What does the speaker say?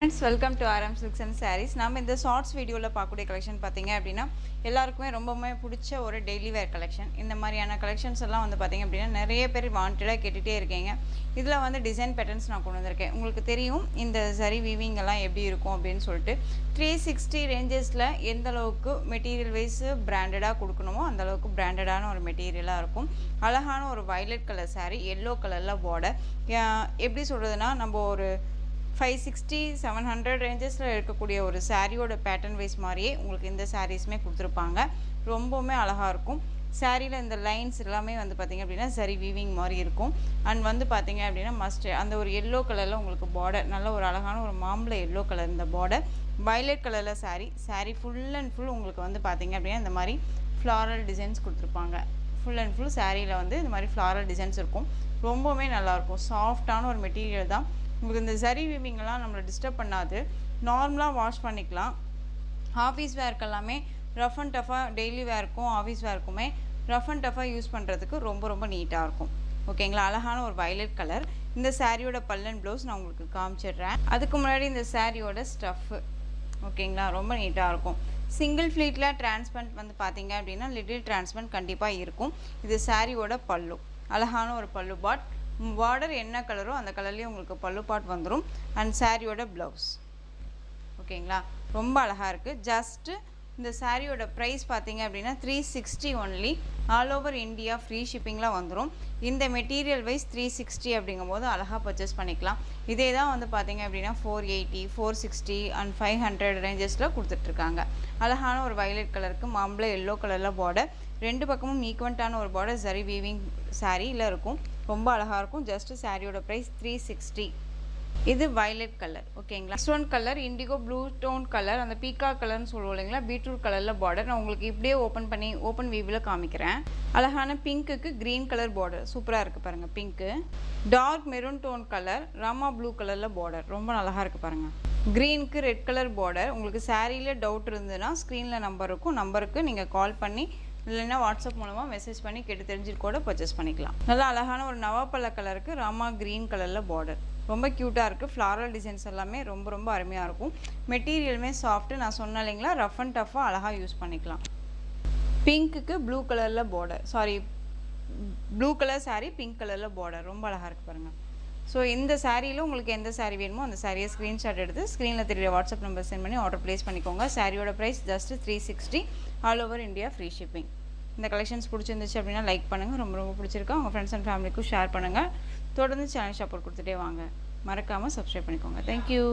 Friends, welcome to RM Silks and Sarees. நாம இந்த shorts வீடியோல பார்க்கக்கூடிய கலெக்ஷன் பாத்தீங்க அப்படினா எல்லாருக்குமே ரொம்பவே பிடிச்ச ஒரு டெய்லி வேர் கலெக்ஷன். இந்த மாதிரியான கலெக்ஷன்ஸ் எல்லாம் வந்து பாத்தீங்க அப்படினா நிறைய பேர் வாண்டடா கேட்டுட்டே இருக்கீங்க. இதுல வந்து டிசைன் பேட்டர்ன்ஸ் நான் கொண்டு வந்திருக்கேன். உங்களுக்கு தெரியும் இந்த சரி வீவிங் எல்லாம் எப்படி இருக்கும் அப்படினு சொல்லிட்டு 360 ரேஞ்சஸ்ல எந்த அளவுக்கு மெட்டீரியல் வைஸ் பிராண்டடா கொடுக்கணுமோ அந்த அளவுக்கு பிராண்டடான ஒரு மெட்டீரியலா இருக்கும். அழகான ஒரு violet கலர் saree, yellow கலர்ல border. எப்படி சொல்றதுனா நம்ம ஒரு 560 700 ரேஞ்சஸ்ல இருக்கக்கூடிய ஒரு சாரியோட பேட்டர்ன் வைஸ் மாதிரியே உங்களுக்கு இந்த சாரீஸ்மே கொடுத்துருப்பாங்க. ரொம்பவுமே அழகா இருக்கும். சாரியில இந்த லைன்ஸ் எல்லாமே வந்து பாத்தீங்க அப்படின்னா சரி வீவிங் மாதிரி இருக்கும். அண்ட் வந்து பாத்தீங்க அப்படின்னா மஸ்ட் அந்த ஒரு எல்லோ கலர்ல உங்களுக்கு பார்டர் நல்ல ஒரு அழகான ஒரு மாம்பழ எல்லோ கலர் இந்த பார்டர் வயலட் கலர்ல சாரி ஃபுல் அண்ட் ஃபுல் உங்களுக்கு வந்து பாத்தீங்க அப்படின்னா இந்த மாதிரி ஃப்ளாரல் டிசைன்ஸ் கொடுத்துருப்பாங்க. ஃபுல் அண்ட் ஃபுல் சாரியில வந்து இந்த மாதிரி ஃப்ளாரல் டிசைன்ஸ் இருக்கும். ரொம்பவுமே நல்லா இருக்கும். சாஃப்டான ஒரு மெட்டீரியல் தான். உங்களுக்கு இந்த சரி வீவிங்லாம் நம்மளை டிஸ்டர்ப் பண்ணாது. நார்மலாக வாஷ் பண்ணிக்கலாம். ஆஃபீஸ் வேர்க்கு எல்லாமே ரஃப் அண்ட் டஃபாக டெய்லி வேர்க்கும் ஆஃபீஸ் வேர்க்குமே ரஃப் அண்ட் டஃபாக யூஸ் பண்ணுறதுக்கு ரொம்ப நீட்டாக இருக்கும். ஓகேங்களா? அழகான ஒரு வயலட் கலர். இந்த சாரியோட பல்லன் ப்ளவுஸ் நான் உங்களுக்கு காமிச்சிடுறேன். அதுக்கு முன்னாடி இந்த சாரியோட ஸ்டஃப்பு ஓகேங்களா ரொம்ப நீட்டாக இருக்கும். சிங்கிள் ஃப்ளீட்டில் டிரான்ஸ்பரண்ட் வந்து பார்த்தீங்க அப்படின்னா லிட்டில் டிரான்ஸ்பரண்ட் கண்டிப்பாக இருக்கும். இது சாரியோட பல்லு. அழகான ஒரு பல்லு பார்டர் என்ன கலரோ அந்த கலர்லேயே உங்களுக்கு பல்லு பாட் வந்துடும். அண்ட் சாரியோட ப்ளவுஸ் ஓகேங்களா ரொம்ப அழகாக இருக்குது. ஜஸ்ட்டு இந்த சாரியோட ப்ரைஸ் பார்த்தீங்க அப்படின்னா 360 only. All over India free ஷிப்பிங்லாம் வந்துடும். இந்த மெட்டீரியல் வைஸ் 360 அப்படிங்கும்போது அழகாக பர்ச்சேஸ் பண்ணிக்கலாம். இதே தான் வந்து பார்த்தீங்க அப்படின்னா 480 460 அண்ட் 500 ரேஞ்சஸில் கொடுத்துட்ருக்காங்க. அழகான ஒரு வயலட் கலருக்கு மாம்பழ எல்லோ கலரில் பார்டர் ரெண்டு பக்கமும் ஈக்குவன்ட்டான ஒரு பார்டர் சரி வீவிங் சாரியில் இருக்கும். ரொம்ப அழகாக இருக்கும். ஜஸ்ட்டு சாரியோட ப்ரைஸ் 360. இது வயலட் கலர் ஓகேங்களா. Next one colour indigo blue tone colour, அந்த பீக்கா கலர்னு சொல்லுவோம் இல்லைங்களா, பீட்ரூட் கலரில் பார்டர். நான் உங்களுக்கு இப்படியே ஓப்பன் வீவில் காமிக்கிறேன். அழகான பிங்க்குக்கு க்ரீன் கலர் பார்டர் சூப்பராக இருக்குது பாருங்கள். பிங்க்கு dark maroon tone colour Rama blue கலரில் பார்டர் ரொம்ப அழகாக இருக்குது பாருங்கள். க்ரீனுக்கு ரெட் கலர் பார்டர். உங்களுக்கு சாரியில் டவுட் இருந்ததுன்னா ஸ்க்ரீனில் நம்பர் இருக்கும். நம்பருக்கு நீங்கள் கால் பண்ணி இல்லைன்னா வாட்ஸ்அப் மூலமாக மெசேஜ் பண்ணி கேட்டு தெரிஞ்சுட்டு கூட பர்ச்சேஸ் பண்ணிக்கலாம். நல்லா அழகான ஒரு நவாப்பழ கலருக்கு ராமா க்ரீன் கலரில் பார்டர் ரொம்ப க்யூட்டாக இருக்குது. ஃப்ளாரல் டிசைன்ஸ் எல்லாமே ரொம்ப அருமையாக இருக்கும். மெட்டீரியலுமே சாஃப்ட்டு. நான் சொன்னேன் இல்லைங்களா ரஃப் அண்ட் டஃபாக அழகாக யூஸ் பண்ணிக்கலாம். பிங்க்குக்கு ப்ளூ கலரில் border blue colour sari pink கலரில் பார்டர் ரொம்ப அழகாக இருக்குது பாருங்கள். ஸோ இந்த சாரியில் உங்களுக்கு எந்த சாரீ வேணுமோ அந்த சாரியை ஸ்க்ரீன்ஷாட் எடுத்து ஸ்க்ரீனில் தெரிய வாட்ஸ்அப் நம்பர் சென்ட் பண்ணி ஆர்டர் ப்ளேஸ் பண்ணிக்கோங்க. சாரியோட price just 360 all over India free shipping. இந்த கலெக்ஷன்ஸ் பிடிச்சிருந்துச்சு அப்படின்னா லைக் பண்ணுங்கள். ரொம்ப பிடிச்சிருக்கா உங்கள் ஃப்ரெண்ட்ஸ் அண்ட் ஃபேமிலிக்கும் ஷேர் பண்ணுங்கள். தொடர்ந்து சேனல் சப்போர்ட் கொடுத்துட்டே வாங்க. மறக்காமல் சப்ஸ்கிரைப் பண்ணிக்கோங்க. தேங்க்யூ.